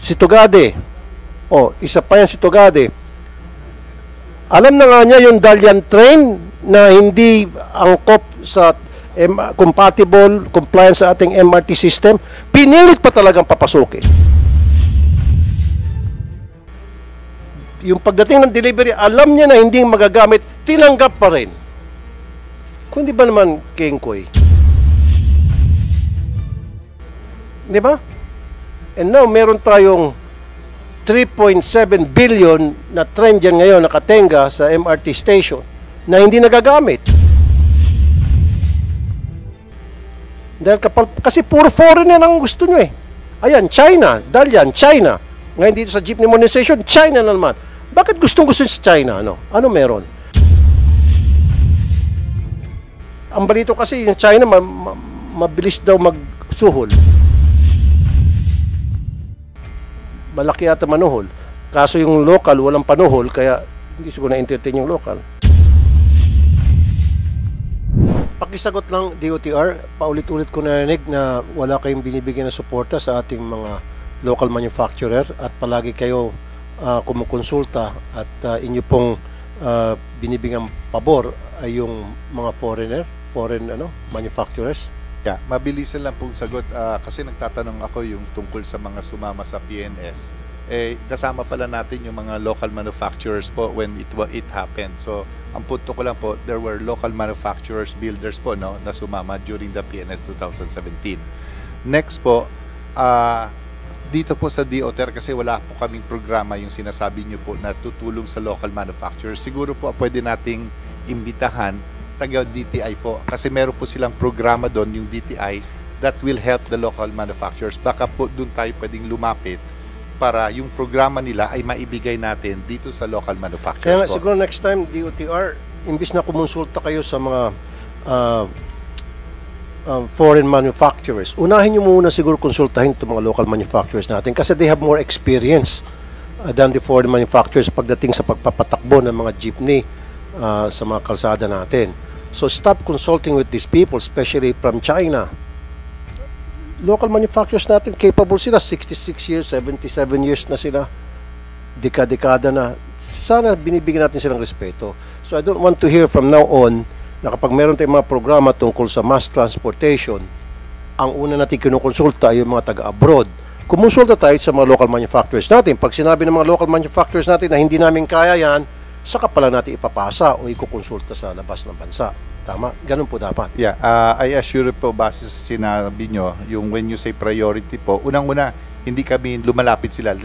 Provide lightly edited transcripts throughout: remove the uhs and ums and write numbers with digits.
si Tugade. O, isa pa yan si Tugade. Alam na nga niya yung Dalian train na hindi angkop sa compatible, compliance sa ating MRT system. Pinilit pa talagang papasukin. Yung pagdating ng delivery, alam niya na hindi magagamit, tinanggap pa rin. Kung di ba naman, Kengkoy? Di ba? And now, meron tayong 3.7 billion na trend dyan ngayon nakatenga sa MRT station na hindi nagagamit. Dahil kasi puro foreigner ang gusto nyo eh. Ayan, China, Dalian, China. Ngayon dito sa jeepney modernization, China na naman. Bakit gustong-gusto sa China? Ano meron? Ang balito kasi yung China mabilis daw magsuhol. Malaki yata manuhol. Kaso yung local walang panuhol kaya hindi siguro na-entertain yung local. Pakisagot lang DOTR, paulit-ulit ko narinig na wala kayong binibigyan ng suporta sa ating mga local manufacturer at palagi kayo kumukonsulta at inyo pong binibigyan pabor ay yung mga foreign manufacturers. Yeah, mabilisan lang pong sagot kasi nagtatanong ako yung tungkol sa mga sumama sa PNS. Kasama pala natin yung mga local manufacturers po when it happened. So, ang punto ko lang po, there were local manufacturers, builders po na sumama during the PNS 2017. Next po, dito po sa DOTR kasi wala po kaming programa yung sinasabi nyo po na tutulong sa local manufacturers. Siguro po pwede nating imbitahan taga DTI po kasi meron po silang programa doon yung DTI that will help the local manufacturers. Baka po doon tayo pwedeng lumapit para yung programa nila ay maibigay natin dito sa local manufacturers. Kaya siguro next time DOTR, imbis na kumonsulta kayo sa mga foreign manufacturers, unahin nyo muna siguro konsultahin itong mga local manufacturers natin kasi they have more experience than the foreign manufacturers pagdating sa pagpapatakbo ng mga jeepney sa mga kalsada natin. So stop consulting with these people, especially from China. Local manufacturers natin, capable sila, 66 years, 77 years na sila, dekada na. Sana binibigyan natin silang respeto. So I don't want to hear from now on na kapag meron tayong mga programa tungkol sa mass transportation, ang una natin kinukonsulta ay yung mga taga-abroad. Kumonsulta tayo sa mga local manufacturers natin. Pag sinabi ng mga local manufacturers natin na hindi namin kaya yan, saka pala natin ipapasa o ikukonsulta sa labas ng bansa. Tama? Ganun po dapat. Yeah, I assure po base sa sinabi nyo, yung when you say priority po, unang-una, hindi kami lumalapit sila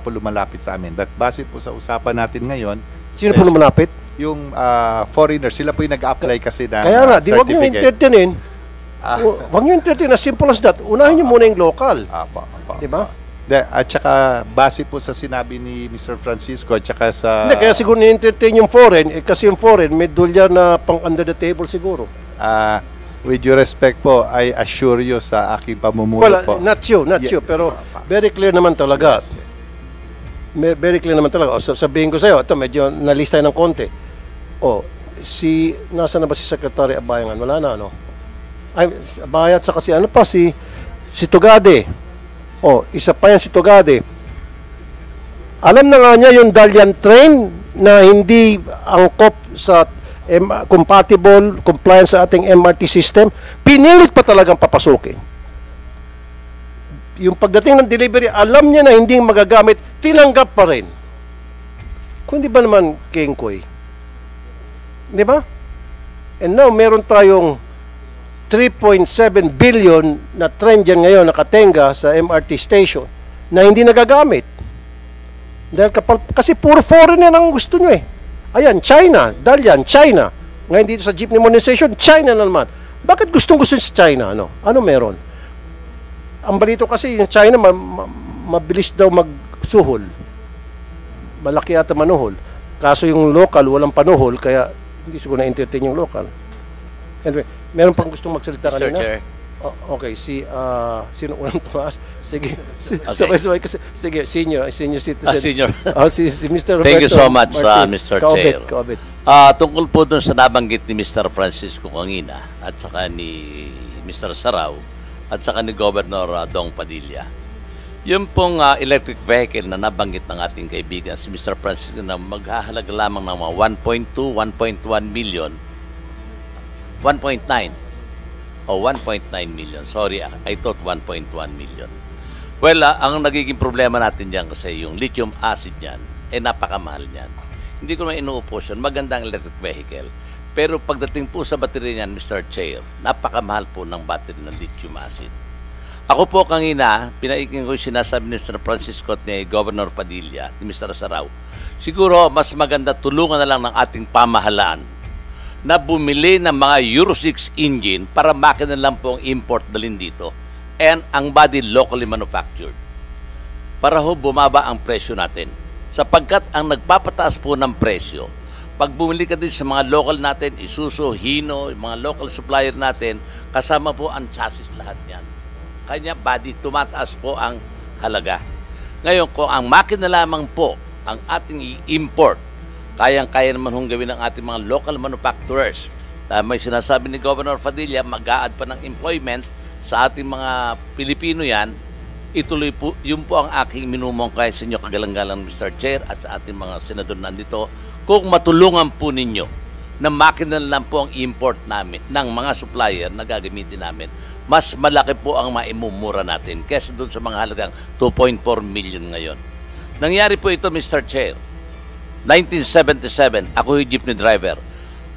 po lumalapit sa amin. But base po sa usapan natin ngayon, sino po lumalapit? Yung foreigners, sila po yung nag-apply kasi na kaya nga, di wag nyo entertainin. Wag nyo entertain, as simple as that. Unahin nyo muna yung local. Diba? At saka base po sa sinabi ni Mr. Francisco at saka sa... Hindi, kaya siguro ni-entertain yung foreign, kasi yung foreign may dolyar na pang under the table siguro. With due respect po, I assure you sa aking pamumuno po. Not you, pero very clear naman talaga. Yes. Very clear naman talaga. O, sabihin ko sa'yo, ito medyo nalista ng konti. Nasa na ba si Secretary Abayangan? Wala na, ano? Ay, Abayat sa kasi ano pa, si Tugade. Isa pa yan si Tugade. Alam na nga niya yung Dalian train na hindi angkop sa compatible, compliance sa ating MRT system. Pinilit pa talagang papasukin. Yung pagdating ng delivery, alam niya na hindi magagamit, tinanggap pa rin. Kung di ba naman, Kengkoy? Di ba? And now, meron tayong 3.7 billion na trend dyan ngayon nakatenga sa MRT station na hindi nagagamit. Dahil kasi puro foreigner ang gusto nyo eh. Ayan, China, Dalian, China. Ngayon dito sa jeepney modernization, China na naman. Bakit gustong-gusto sa China? Ano meron? Ang balito kasi yung China mabilis daw magsuhol. Malaki yata manuhol. Kaso yung local walang panuhol kaya hindi siguro na-entertain yung local. Anyway, meron pang gustong magsalita kanina? Mr. Chair. Okay, sino unang tumaas? Sige. Sabay-sabay kasi. Sige, senior citizen. Senior. Si Mr. Roberto. Thank you so much, Mr. Chair. Kaobit. Tungkol po dun sa nabanggit ni Mr. Francisco kanina at saka ni Mr. Sarao at saka ni Governor Dong Padilla. Yung pong electric vehicle na nabanggit ng ating kaibigan si Mr. Francisco na maghahalaga lamang ng mga 1.2, 1.1 million, 1.9 o 1.9 million. Sorry, I thought 1.1 million. Well, ang nagiging problema natin dyan kasi yung lithium acid yan, napakamahal yan. Hindi ko naman inuupos yun. Magandang electric vehicle. Pero pagdating po sa battery niyan, Mr. Chair, napakamahal po ng battery ng lithium acid. Ako po kanina, pinaikin ko yung sinasabi ni Mr. Francisco at ni Governor Padilla, ni Mr. Saraw. Siguro, mas maganda tulungan na lang ng ating pamahalaan na bumili ng mga Euro 6 engine para makina lang po ang import dalhin dito and ang body locally manufactured. Para ho bumaba ang presyo natin. Sapagkat ang nagpapataas po ng presyo, pag bumili ka din sa mga local natin, Isuzu, Hino, yung mga local supplier natin, kasama po ang chassis lahat yan. Kanya body, tumataas po ang halaga. Ngayon, kung ang makina lamang po ang ating i-import, kayang-kaya naman hong gawin ng ating mga local manufacturers. May sinasabi ni Governor Padilla, mag-a-add pa ng employment sa ating mga Pilipino yan. Ituloy po, yun po ang aking minumungkay sa inyo kagalang-galang Mr. Chair at sa ating mga senador nandito. Kung matulungan po ninyo na makina lang po ang import namin ng mga supplier na gagamitin namin, mas malaki po ang maimumura natin kesa doon sa mga halagang 2.4 million ngayon. Nangyari po ito, Mr. Chair. 1977, ako yung jeepney driver.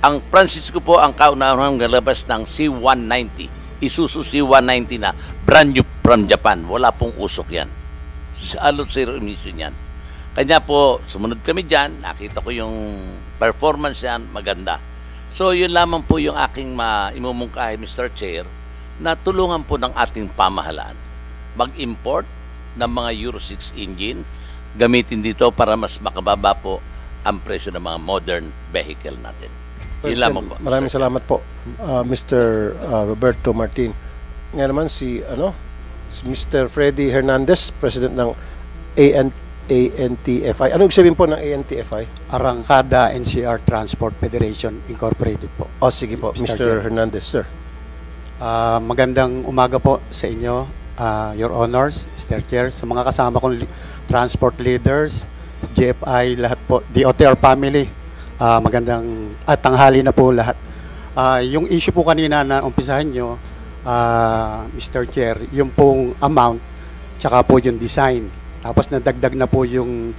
Ang Francisco po ang kaunahang galabas ng C190. Isuzu C190 na brand new from Japan. Wala pong usok yan. Alot zero emission yan. Kanya po, sumunod kami dyan. Nakita ko yung performance yan. Maganda. So, yun lamang po yung aking imumungkahi, Mr. Chair, na tulungan po ng ating pamahalaan mag-import ng mga Euro 6 engine, gamitin dito para mas makababa po ang presyo ng mga modern vehicle natin. Yun lamang po. Maraming salamat po, Mr. Roberto Martin. Ngayon naman si Mr. Freddy Hernandez, President ng ANTFI. Ano sabihin po ng ANTFI? Arangkada NCR Transport Federation Incorporated po. O sige po, Mr. Hernandez, sir. Magandang umaga po sa inyo, Your Honors, Mr. Chair, sa mga kasama kong transport leaders, GFI, lahat po, DOTR family, magandang tanghali na po lahat. Yung issue po kanina na umpisahan nyo, Mr. Chair, yung pong amount, tsaka po yung design, tapos nadagdag na po yung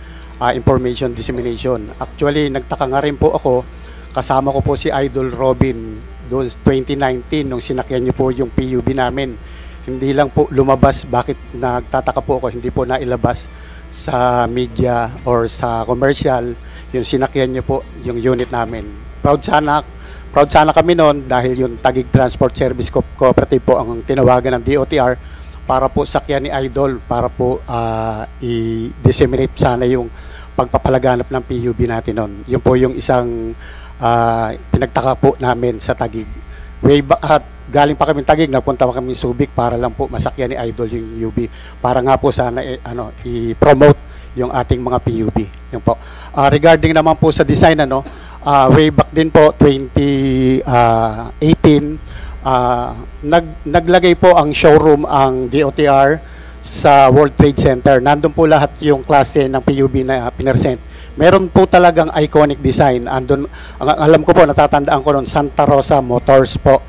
information dissemination. Actually, nagtaka nga rin po ako, kasama ko po si Idol Robin doon 2019 nung sinakyan niyo po yung PUB namin. Hindi lang po lumabas, bakit nagtataka po ako, hindi po nailabas sa media or sa commercial yung sinakyan niyo po yung unit namin. Proud sana kami noon dahil yung Taguig Transport Service Cooperative po ang tinawagan ng DOTR para po sakyan ni Idol para po i-disseminate sana yung pagpapalaganap ng PUB natin noon. Yun po yung isang pinagtaka po namin sa Taguig. At galing pa kami Taguig, napunta pa kami Subic para lang po masakyan ni Idol yung UB. Para nga po sana i-promote yung ating mga PUB. Yun po. Regarding naman po sa design, way back din po, 2018, naglagay po ang showroom ang DOTR sa World Trade Center. Nandun po lahat yung klase ng PUB na pinersent. Meron po talagang iconic design. Andun, alam ko po, natatandaan ko noon, Santa Rosa Motors po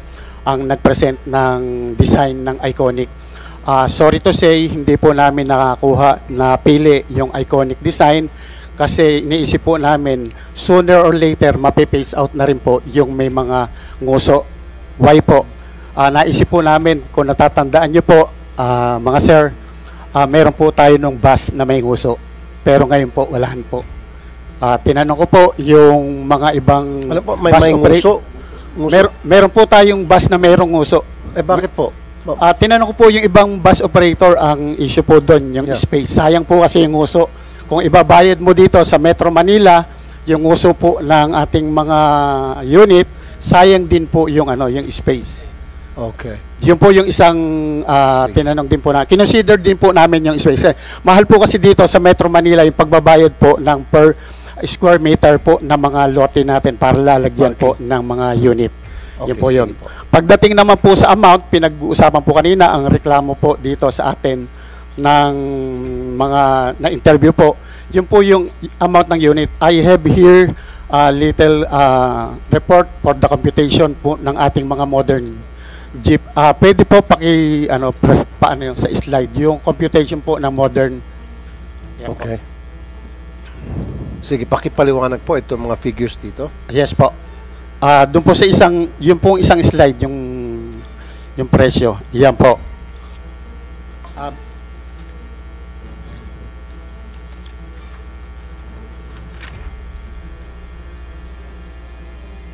ang nag-present ng design ng iconic. Sorry to say, hindi po namin nakakuha na pili yung iconic design kasi iniisip po namin sooner or later mapipace out na rin po yung may mga nguso. Why po? Naisip po namin, kung natatandaan nyo po, mga sir, meron po tayo nung bus na may nguso. Pero ngayon po, walahan po. Tinanong ko po yung mga ibang po, may bus nguso? Meron po tayong bus na mayroong nguso. Bakit po? Tinanong ko po yung ibang bus operator, ang issue po doon, yung space. Sayang po kasi yung nguso. Kung ibabayad mo dito sa Metro Manila, yung nguso po ng ating mga unit, sayang din po yung yung space. Okay. Yun po yung isang tinanong din po na. Kinonsider din po namin yung space. Mahal po kasi dito sa Metro Manila yung pagbabayad po ng per square meter po ng mga lote natin para lalagyan po ng mga unit. Yun po yun. Pagdating naman po sa amount, pinag-uusapan po kanina ang reklamo po dito sa atin ng mga na-interview po, yun po yung amount ng unit. I have here a little report for the computation po ng ating mga modern jeep. Pwede po paano yun, sa slide, yung computation po ng modern. Yan po. Okay. Sige, pakipaliwanag po itong mga figures dito. Yes po. Doon po sa yung pong isang slide, yung presyo. Yan po.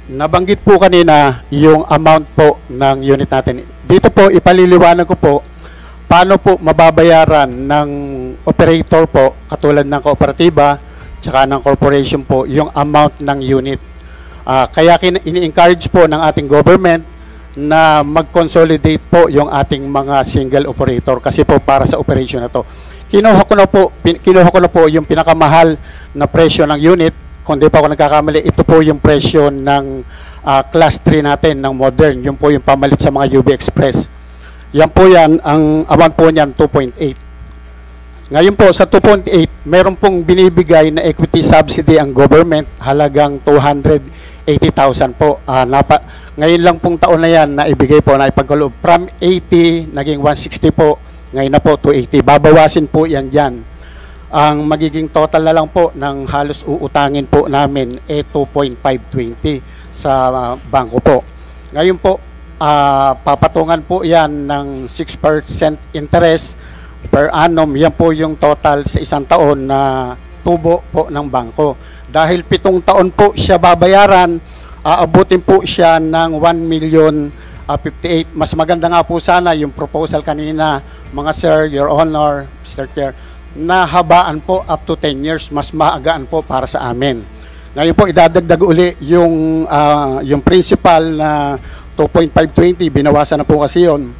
Nabanggit po kanina yung amount po ng unit natin. Dito po, ipaliliwanag ko po paano po mababayaran ng operator po, katulad ng kooperatiba, tsaka ng corporation po, yung amount ng unit. Kaya ini-encourage po ng ating government na mag-consolidate po yung ating mga single operator kasi po para sa operation na to. Kinuha ko na po yung pinakamahal na presyo ng unit. Kung di pa ako nagkakamali, ito po yung presyo ng class 3 natin ng modern. Yun po yung pamalit sa mga UB Express. Yan po yan, ang amount po niyan 2.8. Ngayon po sa 2.8, meron pong binibigay na equity subsidy ang government, halagang 280,000 po. Ngayon lang pong taon na yan na ibigay po, na ipagkaloob. From 80, naging 160 po. Ngayon na po 280. Babawasin po yan dyan. Ang magiging total na lang po ng halos uutangin po namin 2.520 sa bangko po. Ngayon po, papatungan po yan ng 6% interest per annum. Yan po yung total sa isang taon na tubo po ng bangko. Dahil 7 taon po siya babayaran, aabutin po siya ng 1,058,000. Mas maganda nga po sana yung proposal kanina, mga sir, your honor, Mr. Chair, na habaan po up to 10 years, mas maagaan po para sa amin. Ngayon po, idadagdag uli yung principal na 2.520, binawasan na po kasi yun.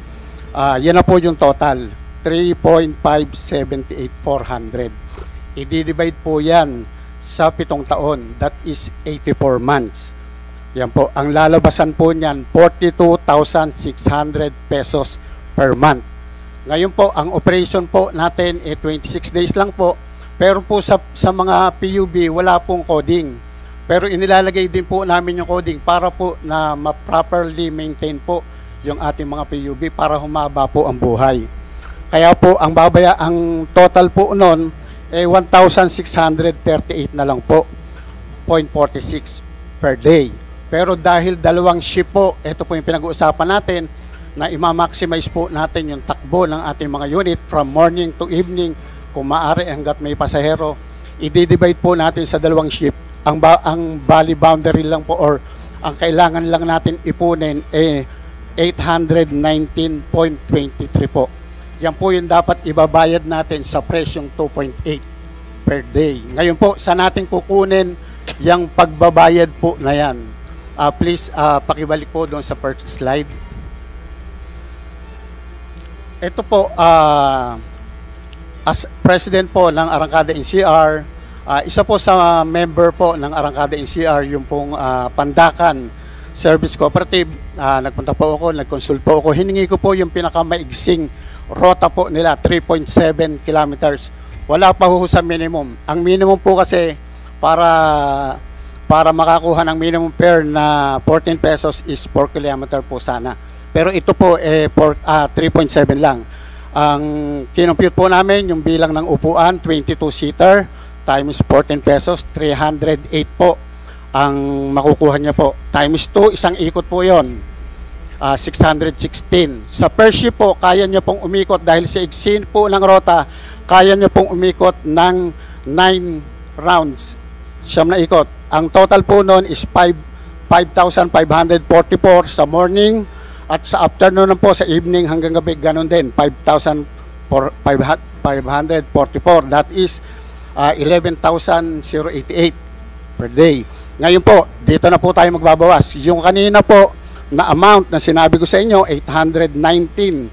Yan na po yung total, 3.578400. I-divide po yan sa 7 taon, that is 84 months. Yan po, ang lalabasan po niyan, 42,600 pesos per month. Ngayon po, ang operation po natin 26 days lang po. Pero po sa mga PUB, wala pong coding. Pero inilalagay din po namin yung coding para po na ma-properly maintain po yung ating mga PUB para humaba po ang buhay. Kaya po, ang total po noon 1,638 na lang po, 0.46 per day. Pero dahil 2 shift po, ito po yung pinag-uusapan natin, na ima-maximize po natin yung takbo ng ating mga unit from morning to evening, kung maaari hanggat may pasahero, i-divide po natin sa 2 shift. Ang bali boundary lang po or ang kailangan lang natin ipunin 819.23 po. Yan po yung dapat ibabayad natin sa presyong 2.8 per day. Ngayon po, saan natin kukunin yung pagbabayad po na yan? Please, pakibalik po doon sa first slide. Ito po, as president po ng Arangkada NCR, isa po sa member po ng Arangkada NCR, yung pong Pandakan Service Cooperative. Nagpunta po ako, nag-consult po ako. Hiningi ko po yung pinakamaigsing rota po nila, 3.7 kilometers. Wala pa ho sa minimum. Ang minimum po kasi para makakuha ng minimum fare na 14 pesos is 4 kilometer po sana. Pero ito po 3.7 lang. Ang kinompute po namin yung bilang ng upuan, 22-seater times 14 pesos, 308 po ang makukuha niya po. Times 2, isang ikot po yon, 616. Sa per ship po, kaya niya pong umikot dahil sa iksin po ng rota, kaya niya pong umikot ng 9 rounds. 9 na ikot. Ang total po noon is 5,544 sa morning. At sa afternoon po, sa evening hanggang gabi, ganun din, 5,544. That is 11,088 per day. Ngayon po, dito na po tayo magbabawas. Yung kanina po na amount na sinabi ko sa inyo, 819.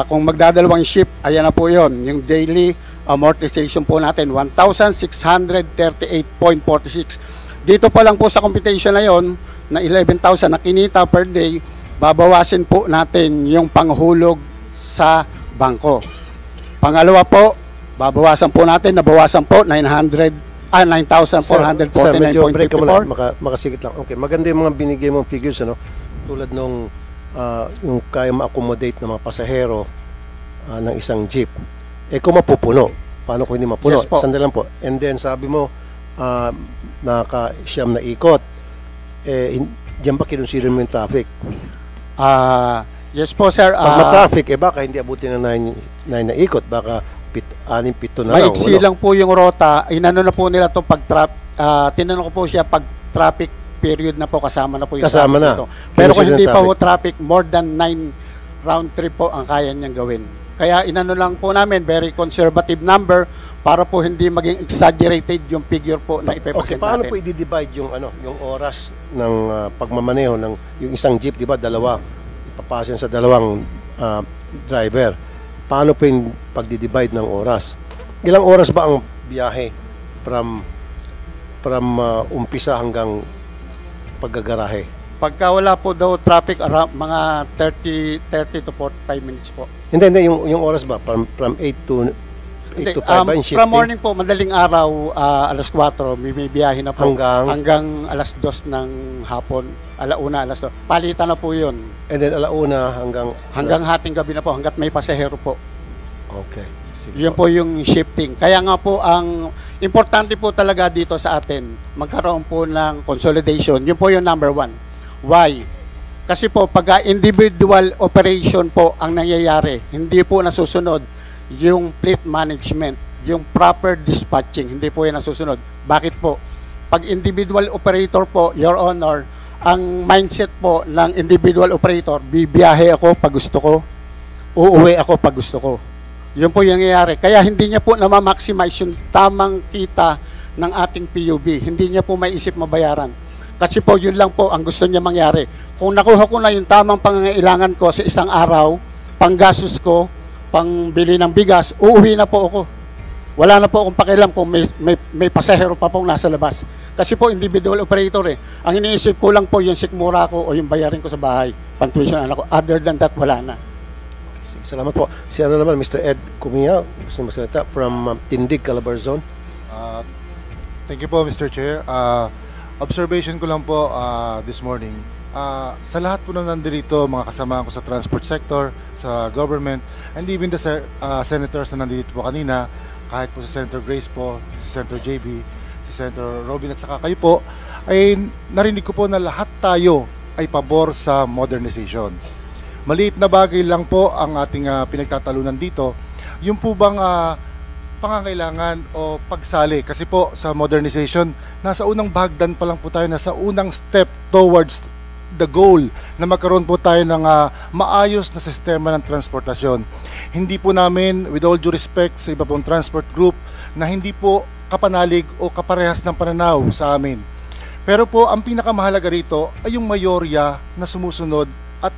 Kung magdadalawang shift, ayan na po yon. Yung daily amortization po natin, 1,638.46. Dito pa lang po sa computation na yon, na 11,000 na kinita per day, babawasin po natin yung panghulog sa bangko. Pangalawa po, babawasan po natin, nabawasan po, 9,449.54. break ka muna, makasigit lang. Okay, maganda yung mga binigay mong figures, ano? Tulad nung yung kaya ma-accommodate ng mga pasahero ng isang jeep. Eh kung mapupuno, paano kung hindi mapuno? Yes po. Sandali lang po. And then sabi mo, naka-siyam na ikot. Diyan ba kinonsider mo yung traffic? Yes po, sir. Pag ma-traffic, baka hindi abutin na 9 na ikot. Baka 6-7 na lang. Maiksi lang po yung rota. Inano na po nila to tinanong ko po siya pag traffic period na po, kasama na po yung Kasama traffic na. nito. Pero kung Kinonsider hindi ng pa po traffic, more than 9 round trip po ang kaya niyang gawin. Kaya inano lang po namin, very conservative number para po hindi maging exaggerated yung figure po na ipepresent Okay, paano natin. po i-divide yung yung oras ng pagmamaneho ng yung isang jeep, 'di ba? Dalawa. Ipapasin sa dalawang driver. Paano po yung pagdi-divide ng oras? Ilang oras ba ang biyahe from umpisa hanggang paggagarahe? Pagka wala po daw traffic, mga 30 to 45 minutes po. Hindi, yung oras ba from 8 to 5 ba yung shifting? From morning po, madaling araw, alas 4, may biyahe na po. Hanggang alas 2 ng hapon, alauna, alas 2. Palitan na po yun. And then alauna Hanggang hating gabi na po, hanggat may pasahero po. Okay. Sige Yun po yung shifting. Kaya nga po, ang importante po talaga dito sa atin, magkaroon po ng consolidation. Yun po yung number 1. Why? Kasi po, pag individual operation po ang nangyayari, hindi po nasusunod yung fleet management, yung proper dispatching, hindi po yan nasusunod. Bakit po? Pag individual operator po, Your Honor, ang mindset po ng individual operator, bibiyahe ako pag gusto ko, uuwi ako pag gusto ko. Yun po yung nangyayari. Kaya hindi niya po na-maximize yung tamang kita ng ating PUB. Hindi niya po maiisip mabayaran. Kasi po yun lang po ang gusto niya mangyari. Kung nakuha ko na yung tamang pangangailangan ko sa isang araw, panggastos ko, pangbili ng bigas, uuwi na po ako. Wala na po akong pakialam kung may pasahero pa pong nasa labas. Kasi po individual operator eh. Ang iniisip ko lang po yung sikmura ko o yung bayarin ko sa bahay, pantuition anak ko. Other than that, wala na. Salamat po. Si ano naman, Mr. Ed Cumia, gusto mo salita, from Tindig, Calabarzon. Thank you po, Mr. Chair. Observation ko lang po this morning. Sa lahat po na nandito, mga kasama ko sa transport sector, sa government, and even the senators na nandito po kanina, kahit po si Senator Grace po, si Senator JB, si Senator Robin at saka kayo po, ay narinig ko po na lahat tayo ay pabor sa modernization. Maliit na bagay lang po ang ating pinagtatalunan dito. Yung po bang pangangailangan o pagsali, kasi po sa modernization, nasa unang bahagdan pa lang po tayo, nasa unang step towards the goal na magkaroon po tayo ng maayos na sistema ng transportasyon. Hindi po namin, with all due respect sa iba pong transport group, na hindi po kapanalig o kaparehas ng pananaw sa amin. Pero po, ang pinakamahalaga rito ay yung mayorya na sumusunod at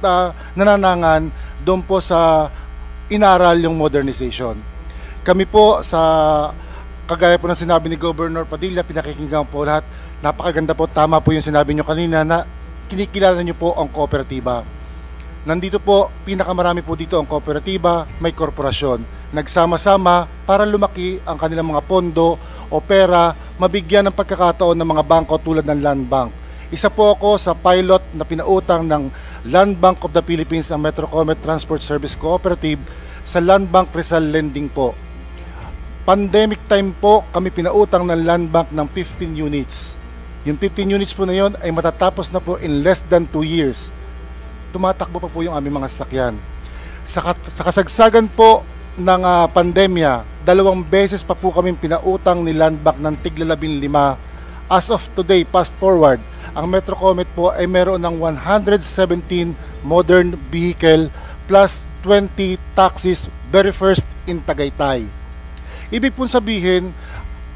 nananangan doon po sa inaral yung modernization. Kami po sa kagaya po ng sinabi ni Governor Padilla, pinakikinggan po lahat. Napakaganda po, tama po yung sinabi nyo kanina na kinikilala nyo po ang kooperatiba. Nandito po, pinakamarami po dito ang kooperatiba, may korporasyon. Nagsama-sama para lumaki ang kanilang mga pondo o pera, mabigyan ng pagkakataon ng mga bangko tulad ng Land Bank. Isa po ako sa pilot na pinautang ng Land Bank of the Philippines ang Metrocomet Transport Service Cooperative sa Land Bank Rizal Lending po. Pandemic time po, kami pinautang ng Land Bank ng 15 units. Yung 15 units po na yon ay matatapos na po in less than 2 years. Tumatakbo pa po yung aming mga sasakyan. Sa kasagsagan po ng pandemya, 2 beses pa po kami pinautang ni Land Bank ng tigla 15. As of today, fast forward, ang Metrocomet po ay meron ng 117 modern vehicle plus 20 taxis, very first in Tagaytay. Ibig po sabihin,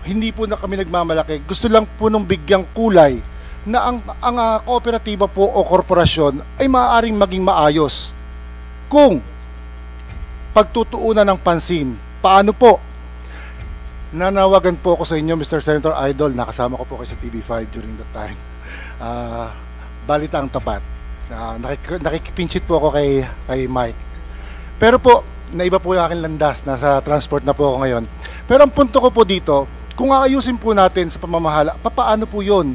hindi po na kami nagmamalaki. Gusto lang po nung bigyang kulay na ang kooperatiba po o korporasyon ay maaaring maging maayos. Kung pagtutuunan ng pansin, paano po? Nanawagan po ako sa inyo, Mr. Senator Idol, nakasama ko po kayo sa TV5 during that time. Balita ang tapat. Nakikipinchit po ako kay Mike. Pero po, naiba po yung aking landas, nasa transport na po ako ngayon. Pero ang punto ko po dito, kung aayusin po natin sa pamamahala, paano po yun?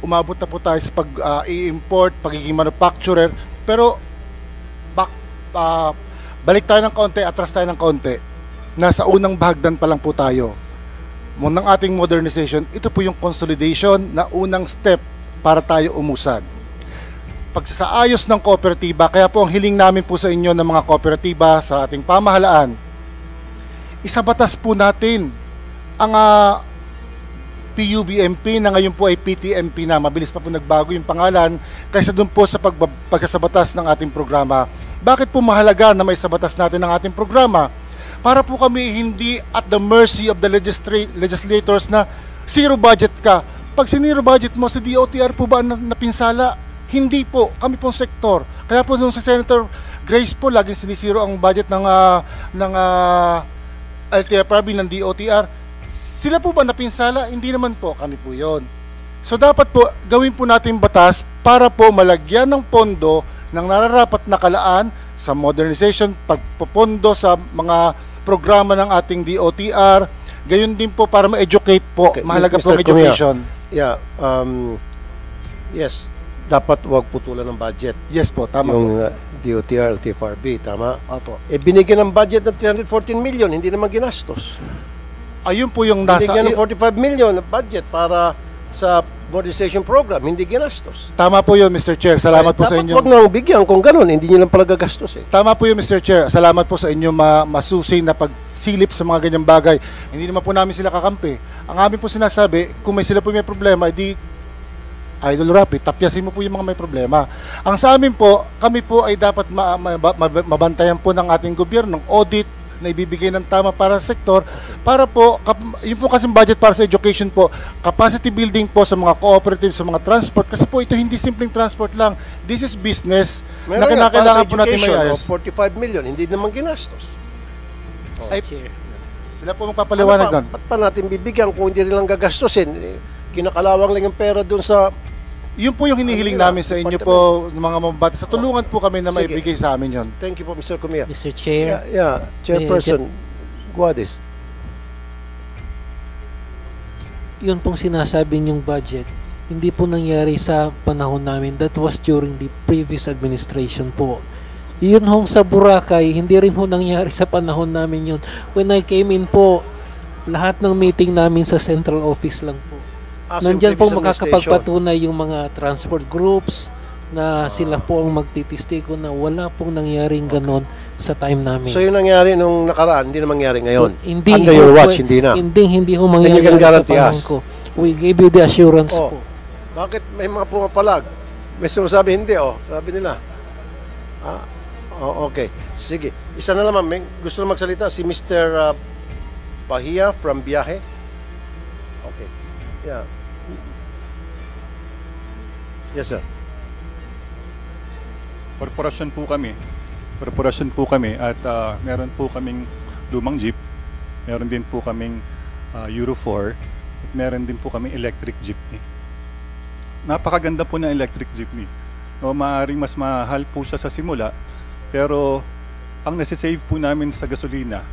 Umabot na po tayo sa pag-i-import, pagiging manufacturer, pero balik tayo ng kaunti, atras tayo ng kaunti. Nasa unang bahagdan pa lang po tayo. Ng ating modernization, ito po yung consolidation na unang step para tayo umusad. Pagsasaayos ng kooperatiba, kaya po ang hiling namin po sa inyo ng mga kooperatiba sa ating pamahalaan, isabatas po natin ang PUBMP na ngayon po ay PTMP na. Mabilis pa po nagbago yung pangalan kaysa dun po sa pagkasabatas ng ating programa. Bakit po mahalaga na may sabatas natin ng ating programa? Para po kami hindi at the mercy of the legislators na zero budget ka. Pag siniro budget mo, si DOTR po ba napinsala? Hindi po, kami pong sektor. Kaya po nung si Senator Grace po, laging sinisiro ang budget ng LTFRB, ng DOTR. Sila po ba napinsala? Hindi naman po, kami po yon. So dapat po, gawin po natin batas para po malagyan ng pondo ng nararapat na kalaan sa modernization, pagpopondo sa mga programa ng ating DOTR. Gayon din po para ma-educate po. Okay. Mahalaga po ang education. Yeah, yes. Dapat wag putulan ng budget. Yes po, tama yung po. DOTR, LTFRB, tama? Opo. Binigyan ng budget ng 314 million, hindi naman ginastos. Ayun po yung nasa... Binigyan ng 45 million na budget para sa modernization program, hindi ginastos. Tama po yun, Mr. Chair. Salamat po sa inyo. Dapat wag nang bigyan kung ganun, hindi nyo lang pala gagastos eh. Tama po yun, Mr. Chair. Salamat po sa inyo masusi na pagsilip sa mga ganyang bagay. Hindi naman po namin sila kakampi. Ang amin po sinasabi, kung sila po may problema, edi Idol Rapi, tapyasin mo po yung mga may problema. Ang sa amin po, kami po ay dapat mabantayan po ng ating gobyerno, ng audit na ibibigay ng tama para sa sektor, para po, yun po kasing budget para sa education po, capacity building po sa mga cooperative, sa mga transport, kasi po ito hindi simpleng transport lang, this is business na kinakailangan po natin mayayos. 45 million, hindi naman ginastos. Sila po magpapaliwanag doon. Ba't pa natin bibigyan kung hindi nilang gagastusin? Kinakalawang lang yung pera doon sa... Yun po yung hinihiling namin sa inyo po, mga mababati. Sa tulungan po kami na maibigay sa amin yun. Thank you po, Mr. Kumia. Mr. Chair. Yeah, Chairperson Guadis. Yun pong sinasabi niyong budget, hindi po nangyari sa panahon namin. That was during the previous administration po. Yun hong sa Boracay, hindi rin ho nangyari sa panahon namin yun. When I came in po, lahat ng meeting namin sa central office lang po. Nandyan po makakapagpatunay yung mga transport groups na sila po ang magtitistiko na wala pong nangyaring ganon sa time namin. So yung nangyari nung nakaraan, hindi na mangyari ngayon? Hindi, under your watch, hindi na? Hindi ho mangyari sa panahon ko. We gave you the assurance po. Bakit may mga pumapalag? May sinasabi hindi, sabi nila. Okay. Sige. Isa na naman, may gusto na magsalita si Mr. Bahia from Biyahe. Okay. Yeah. Yes, sir. Korporasyon po kami at meron po kaming lumang jeep, meron din po kaming Euro 4, at meron din po kaming electric jeepney. Napakaganda po ng electric jeepney. Maaaring mas mahal po siya sa simula, pero ang nasi-save po namin sa gasolina,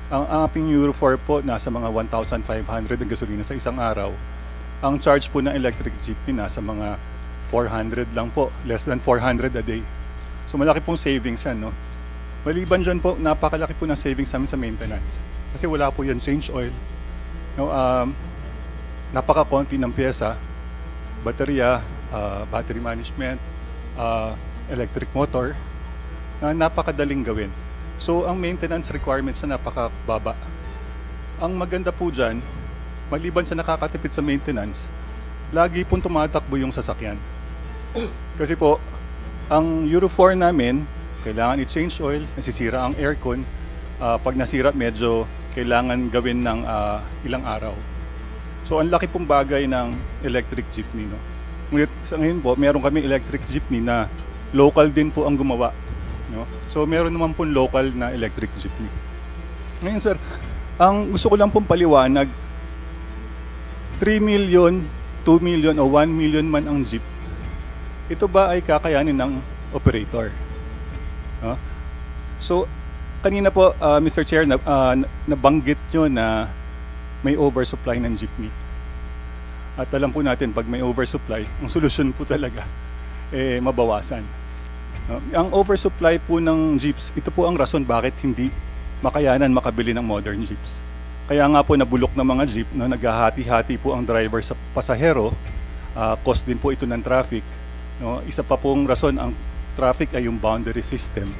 ang aming Euro 4 po nasa mga 1,500 ang gasolina sa isang araw. Ang charge po ng electric jeepney nasa mga 400 lang po, less than 400 a day. So malaki pong savings yan, no? Maliban dyan po, napakalaki po ng savings namin sa maintenance. Kasi wala po yan change oil. No, napaka-konti ng pyesa, baterya, battery management, electric motor, na napakadaling gawin. So ang maintenance requirements na napakababa. Ang maganda po dyan, maliban sa nakakatipid sa maintenance, lagi pong tumatakbo yung sasakyan. Kasi po, ang Euro 4 namin, kailangan i-change oil, nasisira ang aircon. Pag nasira, medyo kailangan gawin ng ilang araw. So, ang laki pong bagay ng electric jeepney. No? Ngunit sa ngayon po, meron kami electric jeepney na local din po ang gumawa. No? So, meron naman pong local na electric jeepney. Ngayon, sir, ang gusto ko lang pong paliwanag, 3 million, 2 million o 1 million man ang jeep, ito ba ay kakayanin ng operator? So, Kanina po, Mr. Chair, nabanggit nyo na may oversupply ng jeepney. At alam po natin, pag may oversupply, ang solusyon po talaga, mabawasan. Ang oversupply po ng jeeps, ito po ang rason bakit hindi makayanan makabili ng modern jeeps. Kaya nga po nabulok ng mga jeep, no, naghahati-hati po ang driver sa pasahero, cost din po ito ng traffic. No? Isa pa pong rason, ang traffic ay yung boundary system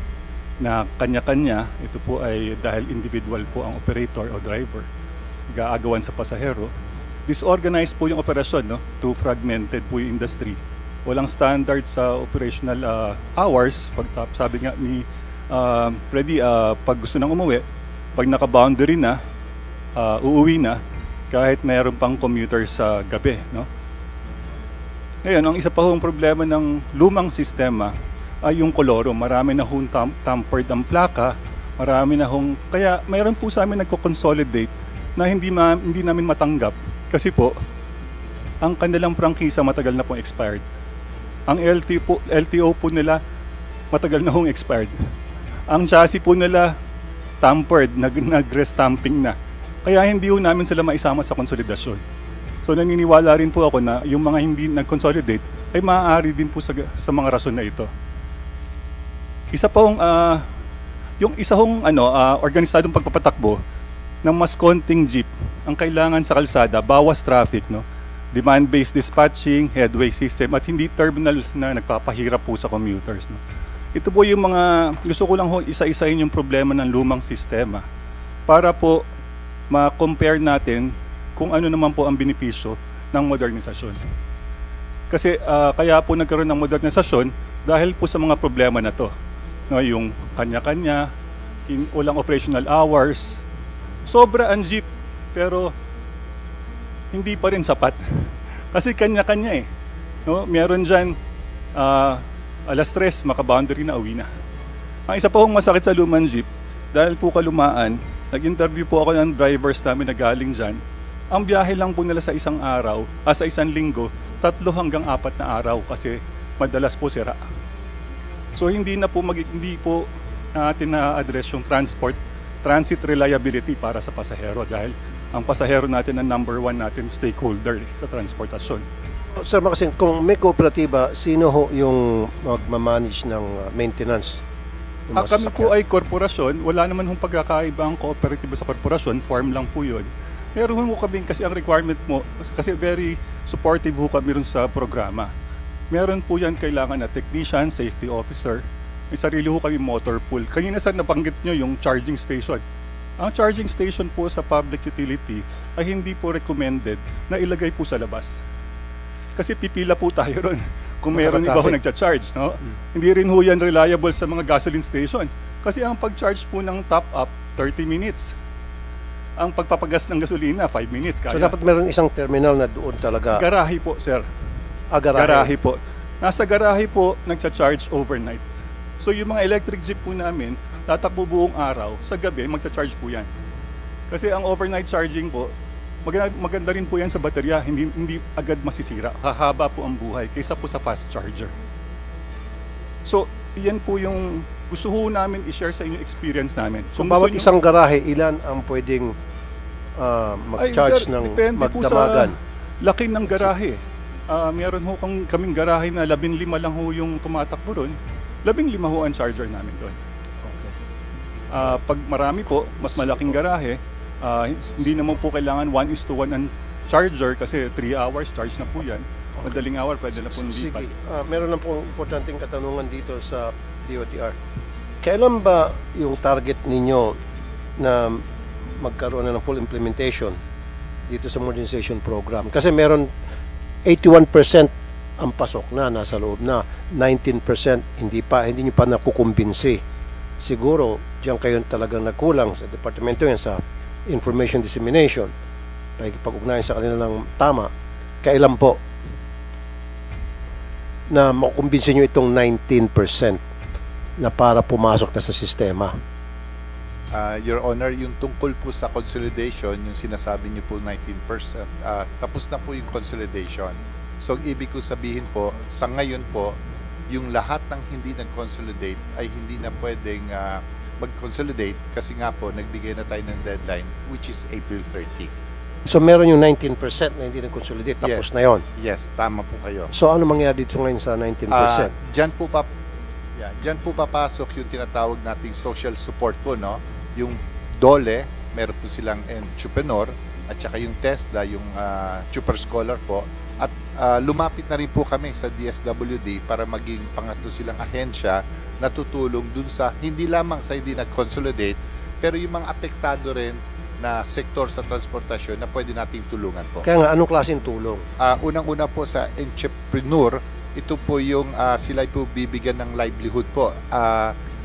na kanya-kanya, ito po ay dahil individual po ang operator o driver, gaagawan sa pasahero. Disorganized po yung operasyon, no? Too fragmented po yung industry. Walang standard sa operational hours. Sabi nga ni Freddy, pag gusto nang umuwi, pag naka-boundary na, uuwi na, kahit mayroon pang commuter sa gabi. No? Ngayon, ang isa pa hong problema ng lumang sistema ay yung koloro. Marami na hong tampered ang plaka, marami na hong... Kaya mayroon po sa amin nagko-consolidate na hindi namin matanggap. Kasi po, ang kanilang prangkisa matagal na pong expired. Ang LTO po nila matagal na hong expired. Ang chassis po nila tampered, nag-restamping na. Kaya hindi po namin sila maisama sa konsolidasyon. So naniniwala rin po ako na yung mga hindi nag-consolidate ay maaari din po sa mga rason na ito. Isa pong yung isa hong organisadong pagpapatakbo ng mas konting jeep ang kailangan sa kalsada, bawas traffic, no? Demand-based dispatching, headway system, at hindi terminal na nagpapahirap po sa commuters. No? Ito po yung mga, gusto ko lang isa-isahin yung problema ng lumang sistema para po ma-compare natin kung ano naman po ang benepisyo ng modernisasyon. Kasi kaya po nagkaroon ng modernisasyon dahil po sa mga problema na to. No, yung kanya-kanya, walang operational hours, sobra ang jeep, pero hindi pa rin sapat. Kasi kanya-kanya eh. No? Meron dyan, alas 3, maka-boundary na, uwi na. Ang isa pa hong masakit sa lumang jeep, dahil po kalumaan, nag-interview po ako ng drivers namin na galing dyan. Ang biyahe lang po nila sa isang araw, sa isang linggo, 3 hanggang 4 na araw kasi madalas po sira. So hindi po natin na-address yung transit reliability para sa pasahero dahil ang pasahero natin ang number 1 natin stakeholder sa transportasyon. Sir Makasin, kung may kooperatiba, sino ho yung magmamanage ng maintenance? Kami po ay korporasyon, wala naman hong pagkakaiba ang kooperatiba sa korporasyon, farm lang po yun. Meron ho kami kasi ang requirement mo, kasi very supportive ho kami rin sa programa. Meron po yan kailangan na technician, safety officer, may sarili ho kami motor pool. Kanina sir nabanggit nyo yung charging station. Ang charging station po sa public utility ay hindi po recommended na ilagay po sa labas. Kasi pipila po tayo ron kung meron iba ho nagcha-charge. No? Hindi rin ho yan reliable sa mga gasoline station. Kasi ang pag-charge po ng top-up, 30 minutes. Ang pagpapagas ng gasolina, 5 minutes. Kaya. So dapat meron isang terminal na doon talaga? Garahe po, sir. Garahe po. Nasa garahe po, nagcha-charge overnight. So yung mga electric jeep po namin, tatakbo buong araw, sa gabi, magcha-charge po yan. Kasi ang overnight charging po, maganda rin po yan sa baterya, hindi agad masisira. Hahaba po ang buhay kaysa po sa fast charger. So, yan po yung gusto ho namin i-share sa inyo experience namin. So, bawat isang garahe, ilan ang pwedeng mag-charge ng magdamagan? Laki ng garahe. Meron ho kaming garahe na 15 lang ho yung tumatakbo ron. 15 ho ang charger namin doon. Pag marami po, mas malaking garahe, hindi naman po kailangan 1:1 ang charger kasi 3 hours charge na po yan. Madaling hour, pwede na po lipat. Sige, meron na po importanteng katanungan dito sa DOTR. Kailan ba yung target ninyo na magkaroon na ng full implementation dito sa modernization program? Kasi meron 81% ang pasok na, nasa loob na. 19% hindi nyo pa nakukumbinsi. Siguro, diyan kayo talagang nagkulang sa departamento yan sa information dissemination. Pag-ugnayan sa kanila ng tama, kailan po na makukumbinsin nyo itong 19% na para pumasok na sa sistema? Your Honor, yung tungkol po sa consolidation, yung sinasabi niyo po 19%, tapos na po yung consolidation. So, ibig ko sabihin po, sa ngayon po, yung lahat ng hindi nag-consolidate ay hindi na pwedeng mag-consolidate kasi nga po nagbigay na tayo ng deadline which is April 30. So meron yung 19% na hindi nag-consolidate, tapos na yon. Yes, tama po kayo. So ano mangyayari dito ngayon sa 19%? Diyan po papasok yung tinatawag nating social support po, no? Yung DOLE, meron po silang entrepreneur, at saka yung TESDA, yung Super Scholar po. At lumapit na rin po kami sa DSWD para maging pangatlo silang ahensya na tutulong dun sa, hindi lamang sa hindi nag-consolidate, pero yung mga apektado rin na sektor sa transportasyon na pwede nating tulungan po. Kaya nga, anong klaseng tulong? Unang-una po sa entrepreneur, ito po yung sila po bibigyan ng livelihood po.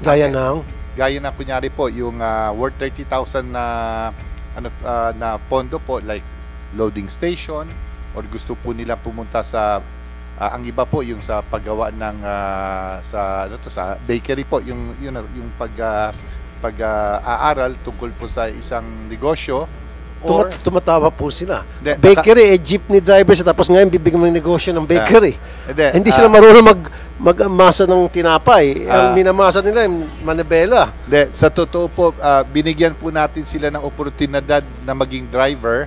Gaya ng? Gaya na kunyari po, yung worth 30,000 na pondo po, like loading station, or gusto po nila pumunta sa ang iba po yung sa paggawa ng sa bakery po, yung pag-aaral tungkol po sa isang negosyo, or Tumatawa po sila. Bakery, jeepney driver siya, tapos ngayon bibigyan ng negosyo ng bakery. Hindi sila marunong mag-masa ng tinapay. Ang minamasa nila yung manibela. Sa totoo po, binigyan po natin sila ng oportunidad na maging driver.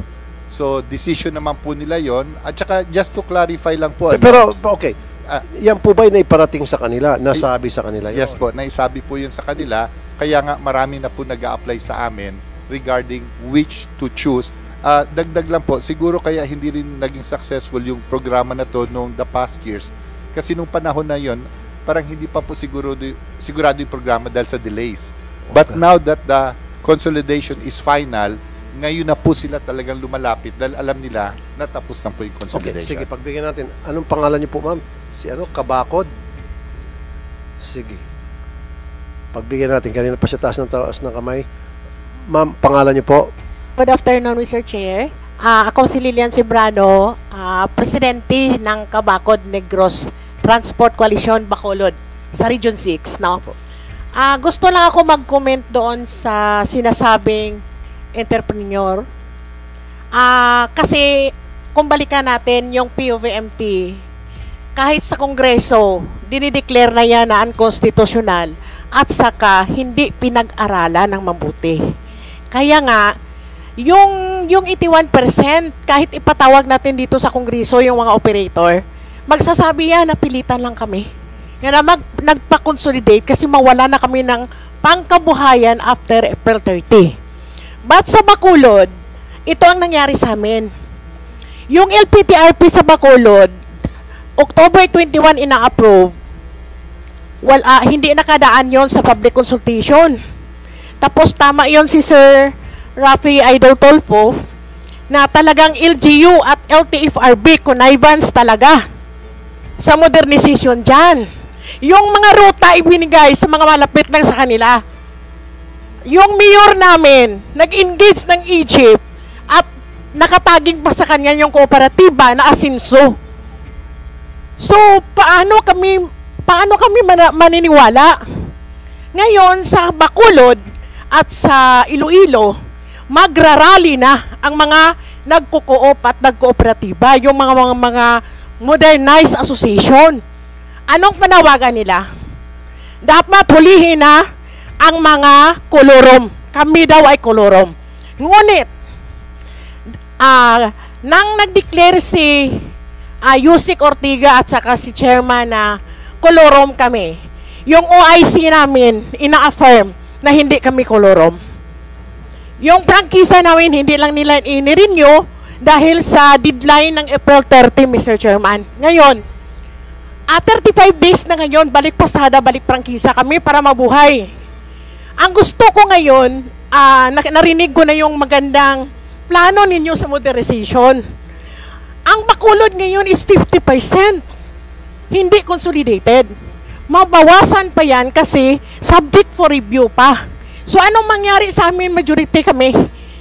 So, decision naman po nila yon. At saka, just to clarify lang po. Pero, okay. Yan po ba yung naiparating sa kanila? Nasabi sa kanila yun? Yes po, naisabi po yun sa kanila. Kaya nga, marami na po nag-a-apply sa amin regarding which to choose. Dagdag lang po, siguro kaya hindi rin naging successful yung programa na to noong the past years. Kasi nung panahon na yon, parang hindi pa po sigurado yung programa dahil sa delays. But now that the consolidation is final, ngayon na po sila talagang lumalapit dahil alam nila na tapos na po yung Okay, consolidation. sige, pagbigyan natin. Anong pangalan niyo po, ma'am? Si Kabakod? Sige. Pagbigyan natin. Kanina pa siya taas ng kamay. Ma'am, pangalan niyo po? Good afternoon, Mr. Chair. Ako si Lilian Cibrano, presidente ng Kabakod Negros Transport Coalition Bacolod sa Region 6. No? Gusto lang ako mag-comment doon sa sinasabing entrepreneur. Kasi kung balikan natin yung POVMT, kahit sa Kongreso, dinideclare na yan na unconstitutional at saka hindi pinag-aralan ng mabuti. Kaya nga, yung 81%, kahit ipatawag natin dito sa Kongreso yung mga operator, magsasabi yan na pilitan lang kami. Yan na nagpa-consolidate kasi mawala na kami ng pangkabuhayan after April 30. But sa Bacolod, ito ang nangyari sa amin. Yung LPTRP sa Bacolod, October 21 ina-approve, hindi nakadaan yon sa public consultation. Tapos tama yon si Sir Rafi Idol Tolfo na talagang LGU at LTFRB connivance talaga sa modernization dyan. Yung mga ruta ibinigay sa mga malapit lang sa kanila. Yung mayor namin nag-engage ng Egypt at nakataging pa sa kanya yung kooperatiba na Asinso. So, paano kami maniniwala? Ngayon, sa Bacolod at sa Iloilo, magrarally na ang mga nagko-coop at nagkooperatiba, yung mga modernized association. Anong panawagan nila? Dapat hulihin na ang mga kolorom. Kami daw ay kolorom. Ngunit, nang nag-declare si Yusik Ortiga at saka si chairman na kolorom kami, yung OIC namin ina-affirm na hindi kami kolorom. Yung prangkisa namin hindi lang nila ini-renew dahil sa deadline ng April 30, Mr. Chairman. Ngayon, 35 days na ngayon, balik pasada, balik prangkisa kami para mabuhay. Ang gusto ko ngayon, narinig ko na yung magandang plano ninyo sa modernization. Ang Bacolod ngayon is 50%. Hindi consolidated. Mabawasan pa yan kasi subject for review pa. So anong mangyari sa amin, majority kami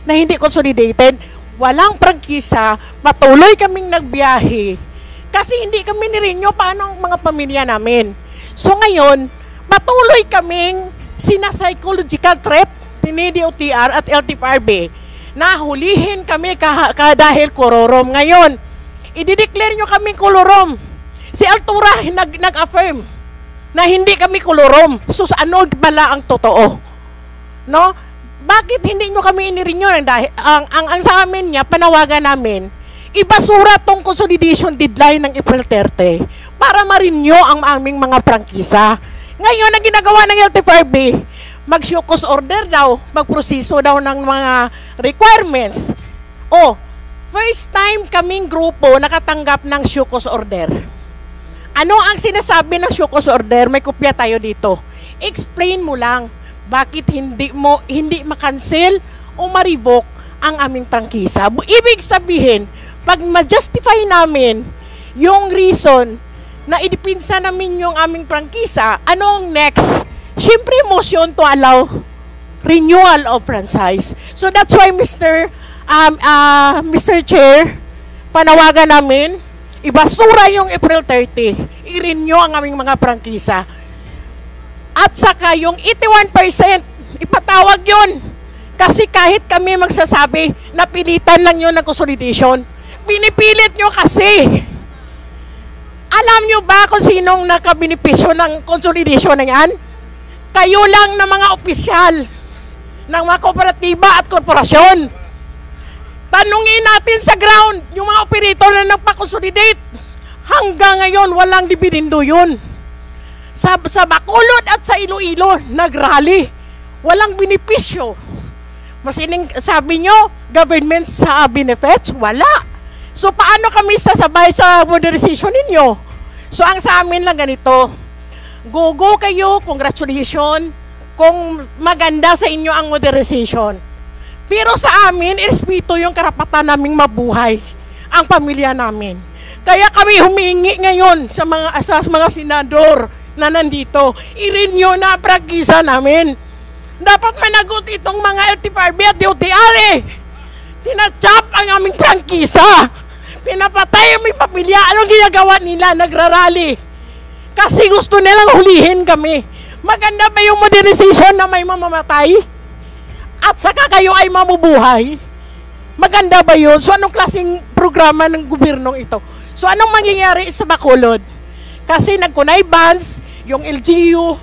na hindi consolidated? Walang prangkisa, patuloy kaming nagbiyahe. Kasi hindi kami nirenew paano ang mga pamilya namin. So ngayon, patuloy kaming psychological threat ni DOTR at LTFRB na hulihin kami dahil kolorom. Ngayon, i-declare nyo kaming kolorom. Si Altura nag-affirm na hindi kami kolorom. So ano bala ang totoo? No? Bakit hindi nyo kami inirenew? Dahil ang sa amin niya, panawagan namin, ibasura tong consolidation deadline ng April 30 para ma-renew ang aming mga prangkisa. Ngayon, ang ginagawa ng LTFRB, mag-show cause order daw, magproseso daw ng mga requirements. First time kaming grupo nakatanggap ng show cause order. Ano ang sinasabi ng show cause order? May kopya tayo dito. Explain mo lang bakit hindi ma-cancel o ma-revoke ang aming prangkisa. Ibig sabihin, pag ma-justify namin yung reason na idipinsa namin yung aming prangkisa, anong next? Siyempre, motion to allow renewal of franchise. So that's why Mr. Chair, panawagan namin, ibasura yung April 30, i-renew ang aming mga prangkisa. At saka yung 81%, ipatawag yun. Kasi kahit kami magsasabi, napilitan lang yun ng consolidation. Pinipilit nyo kasi. Alam nyo ba kung sinong nakabinipisyo ng consolidation na yan? Kayo lang na mga opisyal ng mga kooperatiba at korporasyon. Tanungin natin sa ground, yung mga operator na nagpa-consolidate. Hanggang ngayon, walang dividendo yun. Sa Bacolod at sa Iloilo, nag-rally. Walang benepisyo. Sabi nyo, government sa benefits? Wala. So, paano kami sasabay sa modernization ninyo? So, ang sa amin lang ganito, go kayo, congratulations, kung maganda sa inyo ang modernization. Pero sa amin, irespeto yung karapatan naming mabuhay, ang pamilya namin. Kaya kami humingi ngayon sa mga senador na nandito, i-renew na ang prangkisa namin. Dapat managot itong mga LTFRB at DOTR Tinachap ang aming prangkisa. Pinapatay ang aming pamilya. Anong ginagawa nila? Nagrarally. Kasi gusto nilang hulihin kami. Maganda ba yung modernization na may mamamatay? At saka kayo ay mamubuhay? Maganda ba yun? So anong klaseng programa ng gobyernong ito? So anong mangyayari sa Bacolod? Kasi nag-connivance, yung LGU,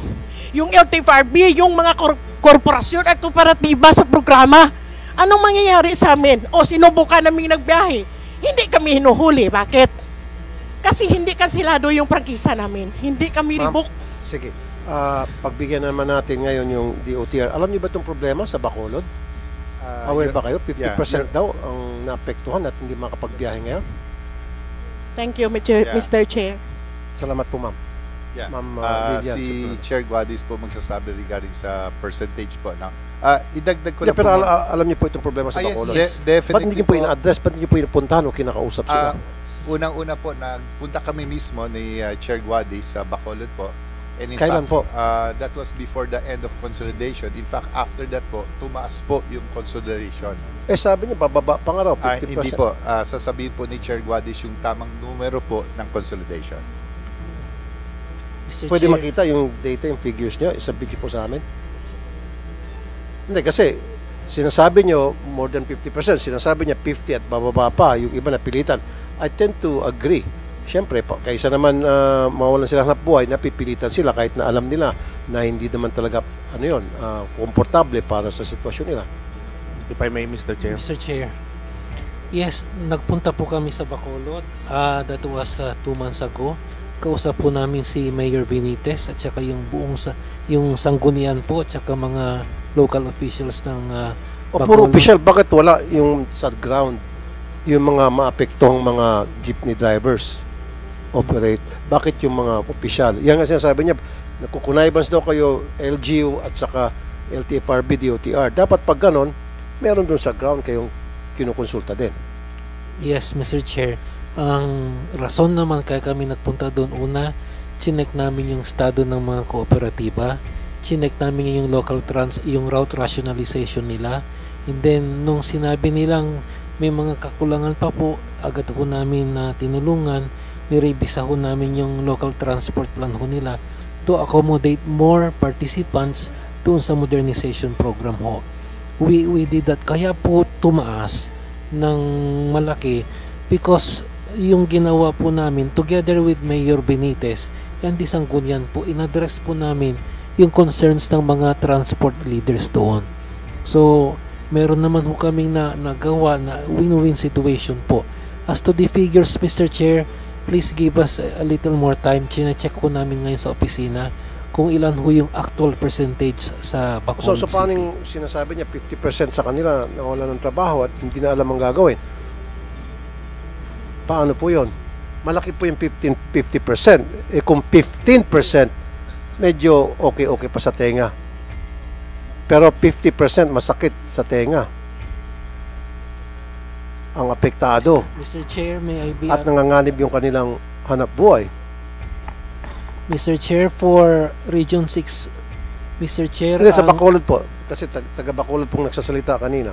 yung LTFRB, yung mga korporasyon at kooperatiba sa programa. Anong mangyayari sa amin? O sinubukan naming nagbiyahe? Hindi kami hinuhuli. Bakit? Kasi hindi kansilado yung prangkisa namin. Hindi kami rebook. Sige. Pagbigyan naman natin ngayon yung DOTR. Alam niyo ba itong problema sa Bacolod? Aware ba kayo? 50% daw ang naapektuhan at hindi makapagbiyahe ngayon? Thank you, Mr. Chair. Salamat po, ma'am. Yeah. Ma'am Lilian, si Chair Guadis po magsasabi regarding sa percentage po. Idagdag ko yeah, lang pero po. alam niyo po itong problema sa Bacolod. Yes, definitely. Ba't hindi niyo po ina-address? Ba't hindi niyo po inapuntahan o kinakausap sila? Unang-una po, nagpunta kami mismo ni Chair Guadis sa Bacolod po. And in Kailan fact, po? That was before the end of consolidation. In fact, after that po, tumaas po yung consolidation. Sabi niya, bababa pa nga raw, 50%. Hindi po. Sasabihin po ni Chair Guadis yung tamang numero po ng consolidation. Mr. Pwede Chair, makita yung data, yung figures niyo, isa video po sa amin. Hindi, kasi sinasabi niyo more than 50%, sinasabi niya 50 at bababa pa, yung iba napilitan. I tend to agree. Siyempre, kaysa naman mawalan sila hanap buhay, napipilitan sila kahit na alam nila na hindi naman talaga komportable para sa sitwasyon nila. If I may, Mr. Chair. Mr. Chair. Yes, nagpunta po kami sa Bacolod. That was 2 months ago. Kausap po namin si Mayor Benitez at saka yung buong yung sanggunian po at saka mga local officials ng Bacolod. Puro official, bakit wala yung sa ground, yung mga maapektuhang mga jeepney drivers operate? Bakit yung mga official? Yan nga sinasabi niya, nakukunaybans daw kayo LGU at saka LTFRB, DOTR. Dapat pag ganon, meron dun sa ground kayong kinukonsulta din. Yes, Mr. Chair. Ang rason naman kaya kami nagpunta doon, una, chinek namin yung estado ng mga kooperatiba, chinek namin yung yung route rationalization nila, and then nung sinabi nilang may mga kakulangan pa po, agad ho namin na tinulungan, nirevisa ho namin yung local transport plan ho nila to accommodate more participants doon sa modernization program ho. We did that. Kaya po tumaas ng malaki because yung ginawa po namin together with Mayor Benitez and isang gunyan po, inaddress po namin yung concerns ng mga transport leaders doon. So, meron naman ho kaming nagawa na win-win situation po. As to the figures, Mr. Chair, please give us a little more time. Chine-check ko namin ngayon sa opisina kung ilan ho yung actual percentage sa Bacolod So City. paano yung sinasabi niya 50% sa kanila na wala ng trabaho at hindi na alam ang gagawin? Paano po yun? Malaki po yung 50%. Eh kung 15%, medyo okay pa sa tenga. Pero 50% masakit sa tenga. Ang apektado. Mr. Chair, may I be At nanganganib yung kanilang hanap buhay. Mr. Chair, for Region 6, Mr. Chair, Hindi, sa Bacolod po. Kasi taga Bacolod pong nagsasalita kanina.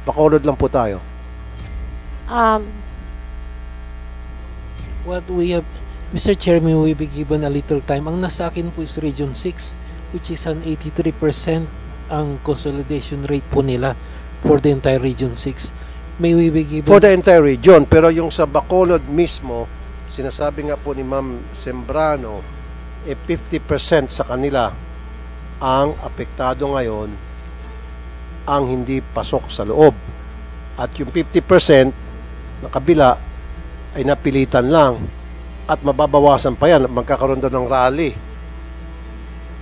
Bacolod lang po tayo. what we have, Mr. Chair, may we be given a little time. Ang nasa akin po is Region 6, which is an 83% ang consolidation rate po nila for the entire Region 6. May we be given... For the entire region. Pero yung sa Bacolod mismo, sinasabi nga po ni Ma'am Sembrano, 50% sa kanila ang apektado ngayon ang hindi pasok sa loob. At yung 50% na kabila ay napilitan lang at mababawasan pa yan, magkakaroon daw ng rally.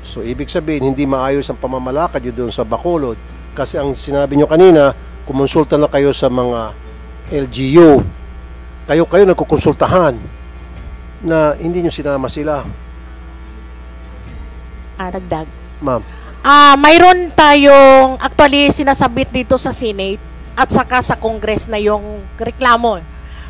So ibig sabihin, hindi maayos ang pamamalakad yun doon sa Bacolod kasi ang sinabi nyo kanina, kumonsulta na kayo sa mga LGU. Kayo nagkukonsultahan na hindi nyo sinama sila. Dagdag. Ma'am. Mayroon tayong actually sinasabit dito sa Senate at saka sa Congress na yung reklamo.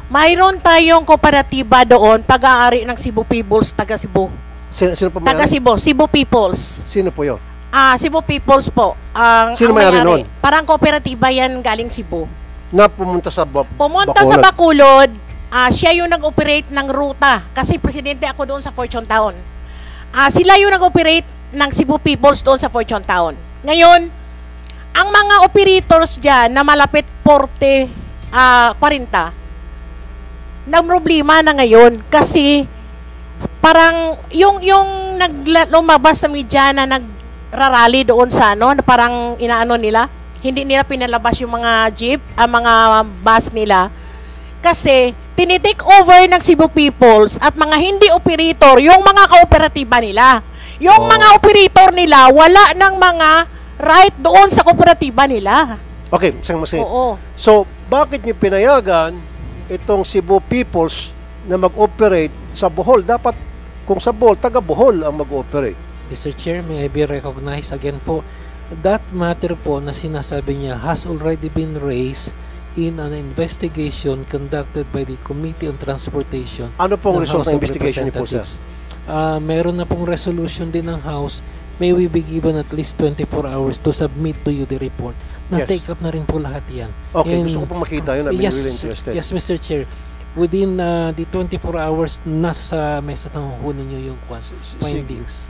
Mayroon tayong kooperatiba doon, pag-aari ng Cebu Peoples, taga Cebu. Sino po Taga may-ari? Cebu, Cebu Peoples. Sino po yun? Cebu Peoples po. Sino ang may-ari may-ari. nun? Parang kooperatiba yan galing Cebu. Na pumunta sa Pumunta sa Bacolod, siya yung nag-operate ng ruta. Kasi presidente ako doon sa Fortune Town. Sila yung nag-operate ng Cebu Peoples doon sa Fortune Town. Ngayon, ang mga operators dyan na malapit 40, 40, problema na ngayon kasi parang yung lumabas sa media na nagrarally doon sa na parang inaano nila, hindi nila pinalabas yung mga jeep, mga bus nila kasi tinitake over ng Cebu Peoples at mga hindi operator yung mga kooperatiba nila. Yung mga operator nila wala ng mga right doon sa kooperatiba nila. Okay, isang masingit. Oo. So, bakit niyo pinayagan itong Cebu Peoples na mag-operate sa Bohol? Dapat, kung sa Bohol, taga Bohol ang mag-operate. Mr. Chair, may I be recognized again po? That matter po na sinasabi niya has already been raised in an investigation conducted by the Committee on Transportation. Ano pong ng result House ng of investigation niyo po, sir? Representatives. Meron na pong resolution din ng House. May we be given at least 24 hours to submit to you the report. Na-take up na rin po lahat yan. Okay, And- gusto ko pong makita yun. I'm really interested. Yes, Mr. Chair. Within the 24 hours, nasa sa mesa ng hunin nyo yung findings.